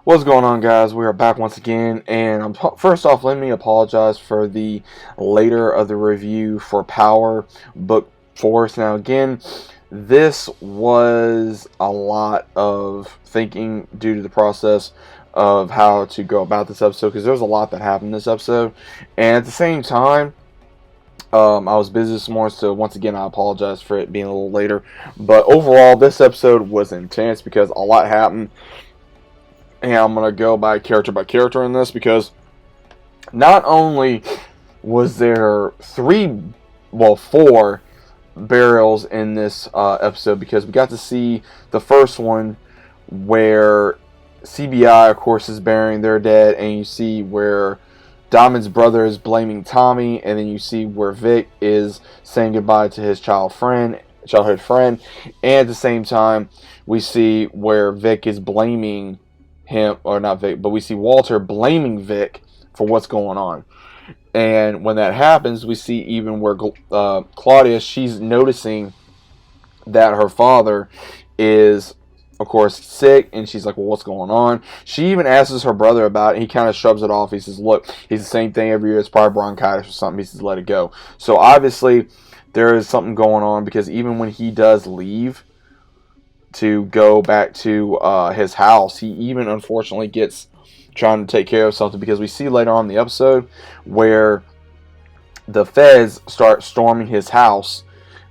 What's going on, guys? We are back once again, and first off, let me apologize for the later of the review for Power Book Force. Now, again, this was a lot of thinking due to the process of how to go about this episode because there was a lot that happened in this episode, and at the same time, I was busy this morning, so once again, I apologize for it being a little later. But overall, this episode was intense because a lot happened. And I'm going to go by character in this because not only was there four burials in this episode, because we got to see the first one where CBI, of course, is burying their dead, and you see where Diamond's brother is blaming Tommy, and then you see where Vic is saying goodbye to his childhood friend, and at the same time, we see where Vic is blaming him, or not Vic, but we see Walter blaming Vic for what's going on. And when that happens, we see even where Claudia, she's noticing that her father is, of course, sick, and she's like, well, what's going on? She even asks her brother about it, and he kind of shrugs it off. He says, look, he's the same thing every year. It's probably bronchitis or something. He says, let it go. So obviously, there is something going on, because even when he does leave to go back to his house, he even unfortunately gets trying to take care of something, because we see later on in the episode where the feds start storming his house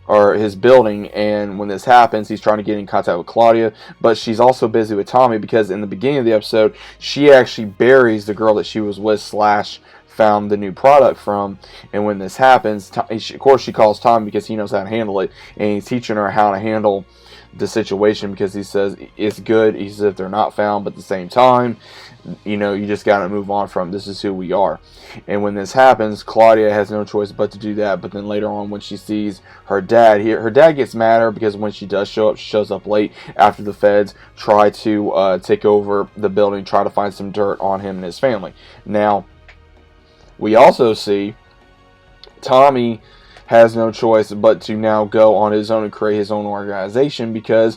or his building, and when this happens, he's trying to get in contact with Claudia, but she's also busy with Tommy, because in the beginning of the episode, she actually buries the girl that she was with / found the new product from. And when this happens, of course, she calls Tommy because he knows how to handle it, and he's teaching her how to handle the situation, because he says it's good. He says if they're not found, but at the same time, you just gotta move on from this is who we are. And when this happens, Claudia has no choice but to do that. But then later on, when she sees her dad, her dad gets mad at her, because when she does show up, she shows up late after the feds try to take over the building, try to find some dirt on him and his family. Now, we also see Tommy has no choice but to now go on his own and create his own organization, because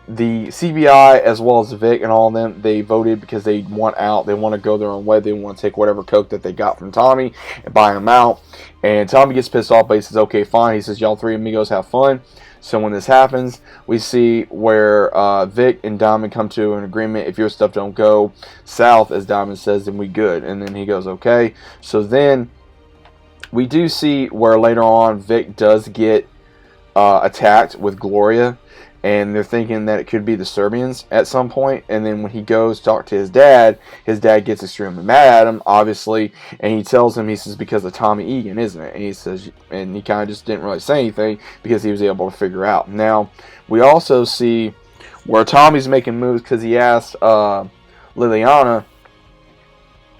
the CBI, as well as Vic and all of them, they voted because they want out. They want to go their own way. They want to take whatever coke that they got from Tommy and buy him out. And Tommy gets pissed off, but he says, okay, fine. He says, y'all three amigos have fun. So when this happens, we see where Vic and Diamond come to an agreement. If your stuff don't go south, as Diamond says, then we good. And then he goes, okay. So then we do see where later on Vic does get attacked with Gloria, and they're thinking that it could be the Serbians at some point. And then when he goes to talk to his dad gets extremely mad at him, obviously, and he tells him, he says, because of Tommy Egan, isn't it? And he says, and he kind of just didn't really say anything because he was able to figure out. Now, we also see where Tommy's making moves because he asked Liliana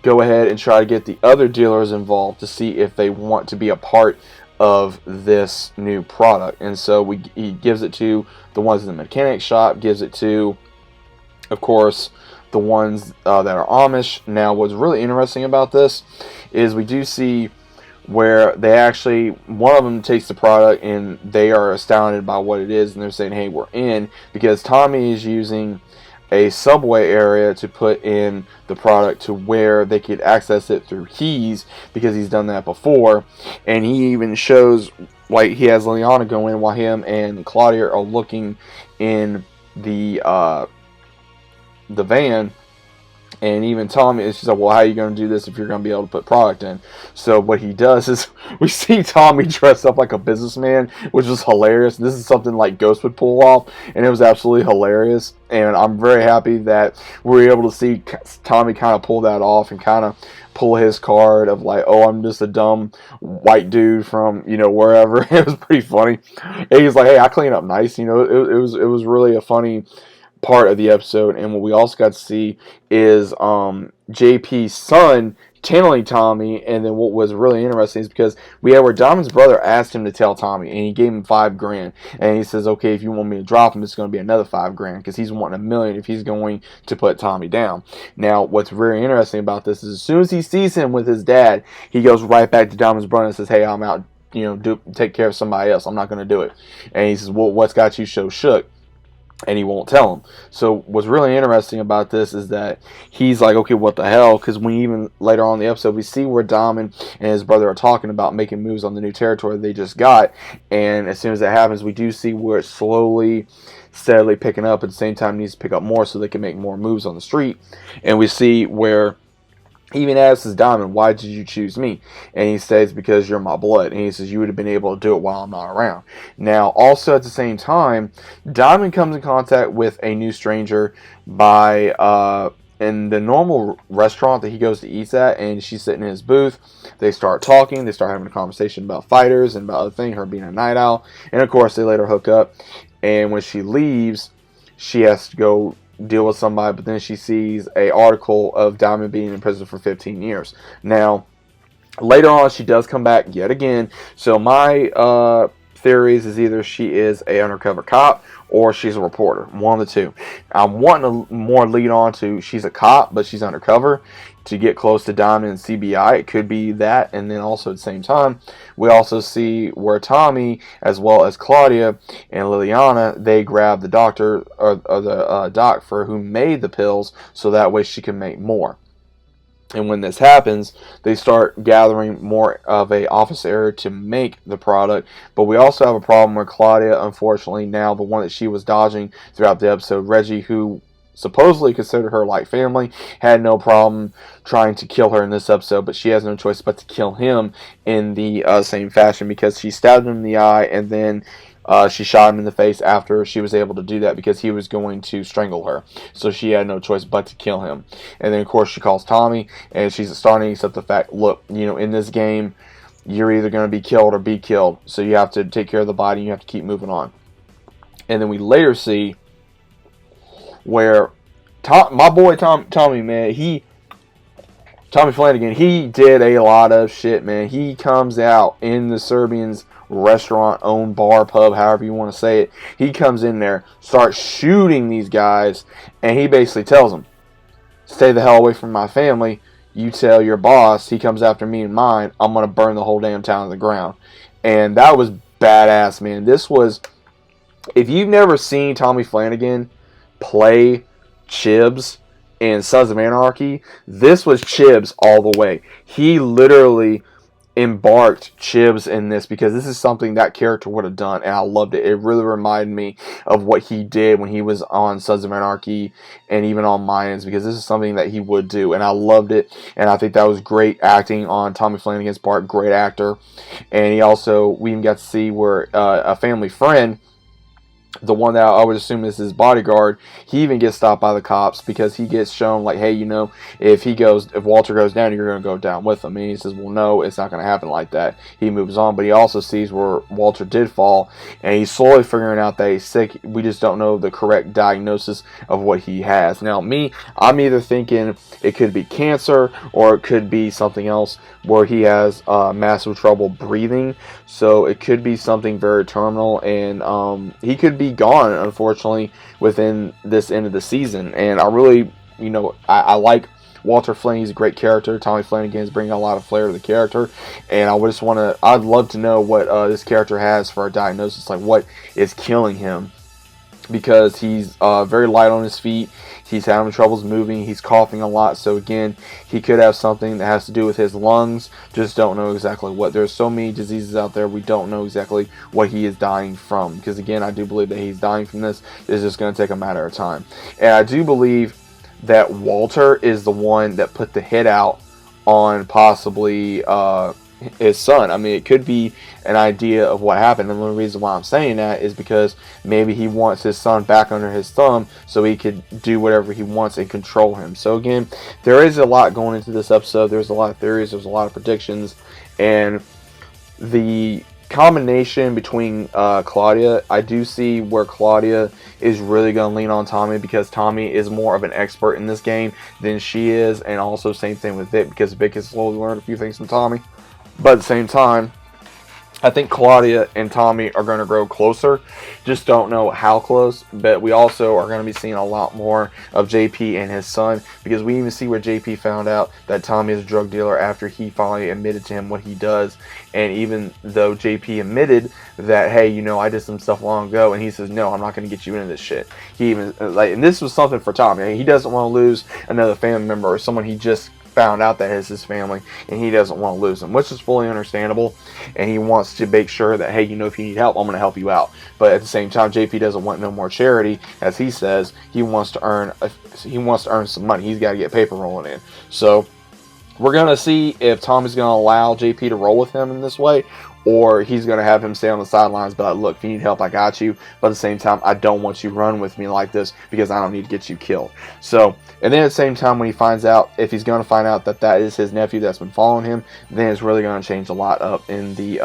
go ahead and try to get the other dealers involved to see if they want to be a part of this new product. And so he gives it to the ones in the mechanic shop, gives it to, of course, the ones that are Amish. Now, what's really interesting about this is we do see where they actually, one of them takes the product and they are astounded by what it is, and they're saying, hey, we're in, because Tommy is using a subway area to put in the product to where they could access it through keys, because he's done that before. And he even shows, like, he has Liliana go in while him and Claudia are looking in the van. And even Tommy, she's like, well, how are you going to do this if you're going to be able to put product in? So what he does is, we see Tommy dressed up like a businessman, which is hilarious. This is something like Ghost would pull off, and it was absolutely hilarious. And I'm very happy that we were able to see Tommy kind of pull that off and kind of pull his card of like, oh, I'm just a dumb white dude from, wherever. It was pretty funny. And he's like, hey, I clean up nice. It was really a funny part of the episode. And what we also got to see is JP's son channeling Tommy. And then what was really interesting is because we had where Diamond's brother asked him to tell Tommy, and he gave him $5,000, and he says, okay, if you want me to drop him, it's going to be another $5,000, because he's wanting $1 million if he's going to put Tommy down. Now, what's very interesting about this is as soon as he sees him with his dad, he goes right back to Diamond's brother and says, hey, I'm out, take care of somebody else, I'm not going to do it. And he says, well, what's got you so shook? and he won't tell him. So what's really interesting about this is that he's like, okay, what the hell? Because we even later on in the episode, we see where Diamond and his brother are talking about making moves on the new territory they just got. And as soon as that happens, we do see where it's slowly, steadily picking up. At the same time, it needs to pick up more so they can make more moves on the street. And we see where even asks Diamond, why did you choose me? And he says, because you're my blood. And he says, you would have been able to do it while I'm not around. Now, also at the same time, Diamond comes in contact with a new stranger in the normal restaurant that he goes to eat at, and she's sitting in his booth. They start talking. They start having a conversation about fighters and about other things, her being a night owl. And, of course, they later hook up. And when she leaves, she has to go deal with somebody, but then she sees a article of Diamond being in prison for 15 years. Now, later on, she does come back yet again. So my theories is either she is a undercover cop or she's a reporter. One of the two. I'm wanting to more lead on to she's a cop, but she's undercover to get close to Diamond and CBI. It could be that, and then also at the same time, we also see where Tommy, as well as Claudia and Liliana, they grab the doctor or the doc for who made the pills, so that way she can make more. And when this happens, they start gathering more of a office area to make the product. But we also have a problem where Claudia, unfortunately, now the one that she was dodging throughout the episode, Reggie, who supposedly considered her like family, had no problem trying to kill her in this episode, but she has no choice but to kill him in the same fashion, because she stabbed him in the eye and then she shot him in the face after she was able to do that, because he was going to strangle her. So she had no choice but to kill him. And then, of course, she calls Tommy, and she's starting to accept the fact, look, in this game, you're either going to be killed or be killed. So you have to take care of the body, and you have to keep moving on. And then we later see where my boy Tommy, man, Tommy Flanagan, he did a lot of shit, man. He comes out in the Serbians' restaurant, owned bar, pub, however you want to say it. He comes in there, starts shooting these guys, and he basically tells them, stay the hell away from my family. You tell your boss he comes after me and mine, I'm going to burn the whole damn town to the ground. And that was badass, man. This was, if you've never seen Tommy Flanagan play Chibs in Sons of Anarchy, this was Chibs all the way. He literally embarked Chibs in this, because this is something that character would have done, and I loved it. It really reminded me of what he did when he was on Sons of Anarchy and even on Mayans, because this is something that he would do, and I loved it. And I think that was great acting on Tommy Flanagan's part. Great actor. And we even got to see where a family friend, the one that I would assume is his bodyguard, he even gets stopped by the cops, because he gets shown like, hey, if Walter goes down, you're going to go down with him. And he says, well, no, it's not going to happen like that. He moves on, but he also sees where Walter did fall, and he's slowly figuring out that he's sick. We just don't know the correct diagnosis of what he has. Now, I'm either thinking it could be cancer, or it could be something else where he has massive trouble breathing. So it could be something very terminal, and he could be gone, unfortunately, within this end of the season. And I really, I like Walter Flynn. He's a great character. Tommy Flanagan is bringing a lot of flair to the character, and I'd love to know what this character has for a diagnosis, like what is killing him, because he's very light on his feet. He's having troubles moving. He's coughing a lot. So again, he could have something that has to do with his lungs. Just don't know exactly what. There's so many diseases out there. We don't know exactly what he is dying from. Because again, I do believe that he's dying from this. It's just going to take a matter of time. And I do believe that Walter is the one that put the hit out on possibly his son. I mean, it could be an idea of what happened, and the only reason why I'm saying that is because maybe he wants his son back under his thumb so he could do whatever he wants and control him. So again, there is a lot going into this episode. There's a lot of theories, there's a lot of predictions, and the combination between Claudia, I do see where Claudia is really going to lean on Tommy, because Tommy is more of an expert in this game than she is, and also same thing with Vic, because Vic has slowly learned a few things from Tommy. But at the same time, I think Claudia and Tommy are going to grow closer. Just don't know how close. But we also are going to be seeing a lot more of JP and his son, because we even see where JP found out that Tommy is a drug dealer after he finally admitted to him what he does. And even though JP admitted that, hey, you know, I did some stuff long ago, and he says, no, I'm not going to get you into this shit. He even, like, and this was something for Tommy. He doesn't want to lose another family member or someone he just found out that is his family, and he doesn't want to lose them, which is fully understandable. And he wants to make sure that, hey, you know, if you need help, I'm going to help you out. But at the same time, JP doesn't want no more charity. As he says, he wants to earn some money. He's got to get paper rolling in. So we're going to see if Tommy's going to allow JP to roll with him in this way, or he's going to have him stay on the sidelines, but look, if you need help, I got you. But at the same time, I don't want you to run with me like this, because I don't need to get you killed. So, and then at the same time, when he finds out, if he's going to find out that that is his nephew that's been following him, then it's really going to change a lot up in the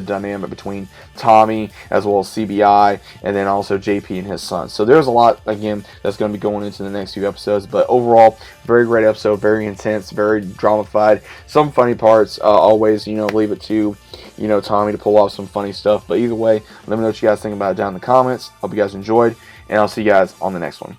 dynamic between Tommy as well as CBI, and then also JP and his son. So there's a lot, again, that's going to be going into the next few episodes. But overall, very great episode, very intense, very dramatified. Some funny parts, always, you know, leave it to, you know, Tommy to pull off some funny stuff. But either way, let me know what you guys think about it down in the comments. Hope you guys enjoyed, and I'll see you guys on the next one.